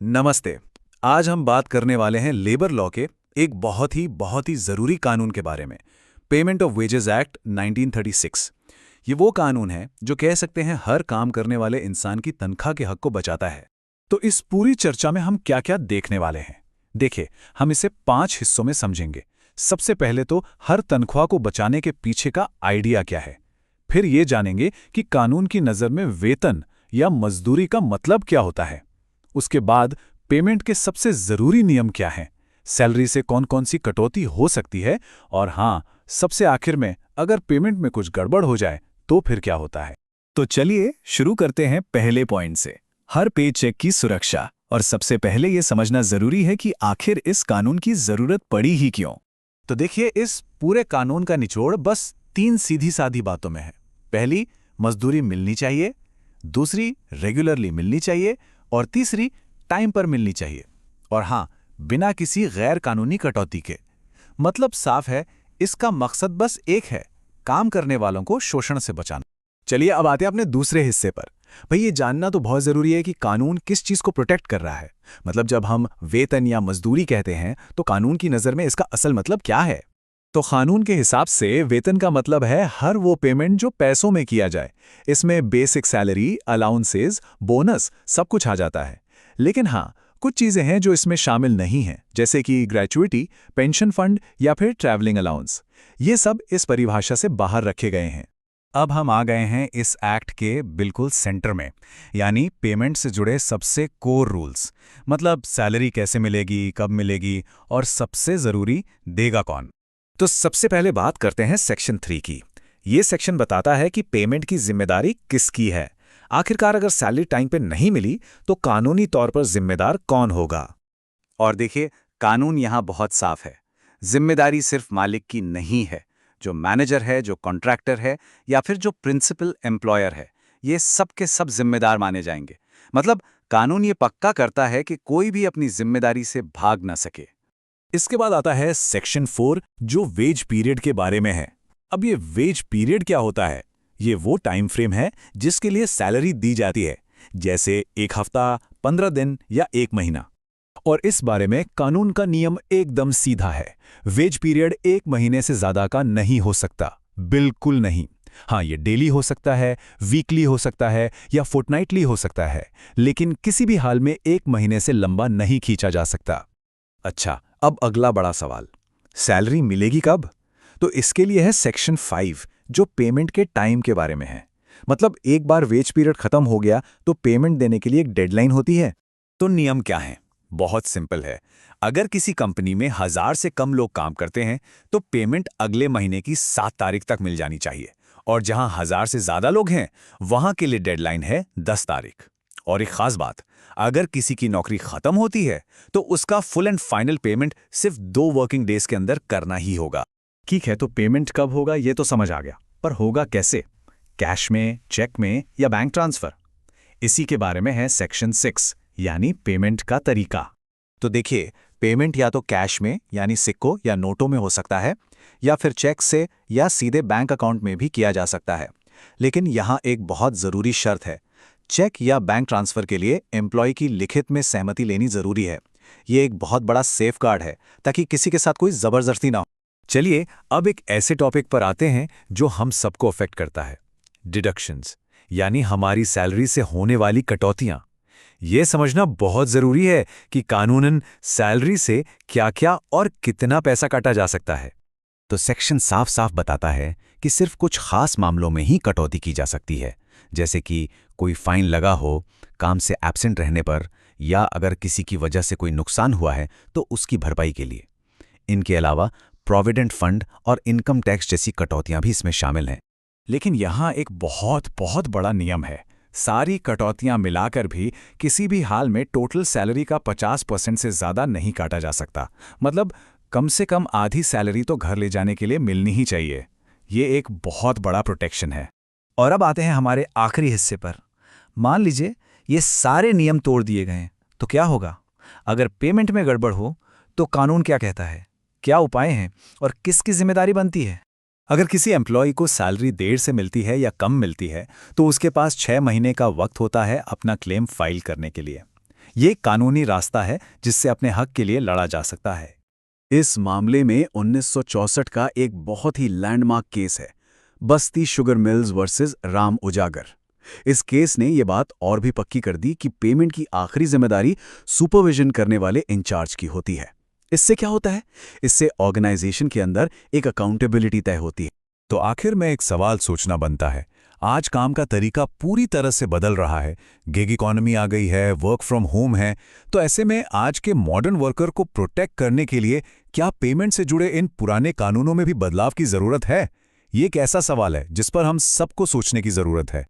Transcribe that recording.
नमस्ते। आज हम बात करने वाले हैं लेबर लॉ के एक बहुत ही ज़रूरी कानून के बारे में। Payment of wages act 1936। ये वो कानून है जो कह सकते हैं हर काम करने वाले इंसान की तनख्वाह के हक को बचाता है। तो इस पूरी चर्चा में हम क्या-क्या देखने वाले हैं? देखिए, हम इसे 5 हिस्सों में समझेंगे। सबसे पहले तो हर तनख्वाह को बचाने के पीछे का आइडिया क्या है। फिर ये जानेंगे कि कानून की नज़र में वेतन या मजदूरी का मतलब क्या होता है। उसके बाद पेमेंट के सबसे ज़रूरी नियम क्या हैं, सैलरी से कौन-कौन सी कटौती हो सकती है, और हाँ, सबसे आखिर में अगर पेमेंट में कुछ गड़बड़ हो जाए तो फिर क्या होता है। तो चलिए शुरू करते हैं पहले पॉइंट से, हर पे चेक की सुरक्षा। और सबसे पहले ये समझना जरूरी है कि आखिर इस कानून की जरूरत पड़ी ही क्यों। तो देखिए, इस पूरे कानून का निचोड़ बस 3 सीधी-सादी बातों में है। पहली, मजदूरी मिलनी चाहिए। दूसरी, रेगुलरली मिलनी चाहिए। और तीसरी, टाइम पर मिलनी चाहिए। और हाँ, बिना किसी गैर कानूनी कटौती के। मतलब साफ है, इसका मकसद बस एक है, काम करने वालों को शोषण से बचाना। चलिए अब आते हैं अपने दूसरे हिस्से पर। भाई, ये जानना तो बहुत जरूरी है कि कानून किस चीज को प्रोटेक्ट कर रहा है। मतलब जब हम वेतन या मजदूरी कहते हैं तो कानून की नजर में इसका असल मतलब क्या है। तो कानून के हिसाब से वेतन का मतलब है हर वो पेमेंट जो पैसों में किया जाए। इसमें बेसिक सैलरी, अलाउंसेस, बोनस सब कुछ आ जाता है। लेकिन हाँ, कुछ चीजें हैं जो इसमें शामिल नहीं हैं, जैसे कि ग्रेचुइटी, पेंशन फंड या फिर ट्रैवलिंग अलाउंस। ये सब इस परिभाषा से बाहर रखे गए हैं। अब हम आ गए हैं इस एक्ट के बिल्कुल सेंटर में, यानी पेमेंट से जुड़े सबसे कोर रूल्स। मतलब सैलरी कैसे मिलेगी, कब मिलेगी, और सबसे ज़रूरी, देगा कौन। तो सबसे पहले बात करते हैं सेक्शन 3 की। ये सेक्शन बताता है कि पेमेंट की जिम्मेदारी किसकी है। आखिरकार अगर सैलरी टाइम पे नहीं मिली तो कानूनी तौर पर जिम्मेदार कौन होगा। और देखिए, कानून यहाँ बहुत साफ है। जिम्मेदारी सिर्फ मालिक की नहीं है। जो मैनेजर है, जो कॉन्ट्रैक्टर है, या फिर जो प्रिंसिपल एम्प्लॉयर है, ये सब के सब जिम्मेदार माने जाएंगे। मतलब कानून ये पक्का करता है कि कोई भी अपनी जिम्मेदारी से भाग ना सके। इसके बाद आता है सेक्शन 4, जो वेज पीरियड के बारे में है। अब ये वेज पीरियड क्या होता है? ये वो टाइम फ्रेम है जिसके लिए सैलरी दी जाती है, जैसे 1 हफ्ता, 15 दिन या 1 महीना। और इस बारे में कानून का नियम एकदम सीधा है। वेज पीरियड 1 महीने से ज्यादा का नहीं हो सकता, बिल्कुल नहीं। हाँ, ये डेली हो सकता है, वीकली हो सकता है या फोर्टनाइटली हो सकता है, लेकिन किसी भी हाल में 1 महीने से लंबा नहीं खींचा जा सकता। अच्छा, अब अगला बड़ा सवाल, सैलरी मिलेगी कब। तो इसके लिए है सेक्शन 5, जो पेमेंट के टाइम के बारे में है। मतलब एक बार वेज पीरियड खत्म हो गया तो पेमेंट देने के लिए एक डेडलाइन होती है। तो नियम क्या है? बहुत सिंपल है। अगर किसी कंपनी में 1000 से कम लोग काम करते हैं तो पेमेंट अगले महीने की 7 तारीख तक मिल जानी चाहिए। और जहां 1000 से ज्यादा लोग हैं, वहां के लिए डेडलाइन है 10 तारीख। और एक खास बात, अगर किसी की नौकरी खत्म होती है तो उसका फुल एंड फाइनल पेमेंट सिर्फ 2 वर्किंग डेज के अंदर करना ही होगा। ठीक है, तो पेमेंट कब होगा ये तो समझ आ गया, पर होगा कैसे? कैश में, चेक में या बैंक ट्रांसफर? इसी के बारे में है सेक्शन 6, यानी पेमेंट का तरीका। तो देखिए, पेमेंट या तो कैश में यानी सिक्कों या नोटों में हो सकता है, या फिर चेक से या सीधे बैंक अकाउंट में भी किया जा सकता है। लेकिन यहाँ एक बहुत ज़रूरी शर्त है, चेक या बैंक ट्रांसफ़र के लिए एम्प्लॉय की लिखित में सहमति लेनी ज़रूरी है। ये एक बहुत बड़ा सेफ गार्ड है, ताकि किसी के साथ कोई ज़बरदस्ती ना हो। चलिए अब एक ऐसे टॉपिक पर आते हैं जो हम सबको अफेक्ट करता है, डिडक्शंस, यानी हमारी सैलरी से होने वाली कटौतियां। ये समझना बहुत जरूरी है कि कानूनन सैलरी से क्या-क्या और कितना पैसा काटा जा सकता है। तो सेक्शन साफ साफ बताता है कि सिर्फ कुछ खास मामलों में ही कटौती की जा सकती है, जैसे कि कोई फाइन लगा हो, काम से एब्सेंट रहने पर, या अगर किसी की वजह से कोई नुकसान हुआ है तो उसकी भरपाई के लिए। इनके अलावा प्रोविडेंट फंड और इनकम टैक्स जैसी कटौतियां भी इसमें शामिल हैं। लेकिन यहाँ एक बहुत बहुत बड़ा नियम है, सारी कटौतियां मिलाकर भी किसी भी हाल में टोटल सैलरी का 50% से ज़्यादा नहीं काटा जा सकता। मतलब कम से कम आधी सैलरी तो घर ले जाने के लिए मिलनी ही चाहिए। ये एक बहुत बड़ा प्रोटेक्शन है। और अब आते हैं हमारे आखिरी हिस्से पर। मान लीजिए ये सारे नियम तोड़ दिए गए हैं, तो क्या होगा? अगर पेमेंट में गड़बड़ हो तो कानून क्या कहता है, क्या उपाय हैं और किसकी जिम्मेदारी बनती है? अगर किसी एम्प्लॉय को सैलरी देर से मिलती है या कम मिलती है तो उसके पास 6 महीने का वक्त होता है अपना क्लेम फाइल करने के लिए। ये एक कानूनी रास्ता है जिससे अपने हक के लिए लड़ा जा सकता है। इस मामले में 1964 का एक बहुत ही लैंडमार्क केस है, बस्ती शुगर मिल्स वर्सेस राम उजागर। इस केस ने ये बात और भी पक्की कर दी कि पेमेंट की आखिरी जिम्मेदारी सुपरविजन करने वाले इंचार्ज की होती है। इससे क्या होता है? इससे ऑर्गेनाइजेशन के अंदर एक अकाउंटेबिलिटी तय होती है। तो आखिर में एक सवाल सोचना बनता है, आज काम का तरीका पूरी तरह से बदल रहा है, गिग इकोनॉमी आ गई है, वर्क फ्रॉम होम है, तो ऐसे में आज के मॉडर्न वर्कर को प्रोटेक्ट करने के लिए क्या पेमेंट से जुड़े इन पुराने कानूनों में भी बदलाव की जरूरत है? ये एक ऐसा सवाल है जिस पर हम सबको सोचने की जरूरत है।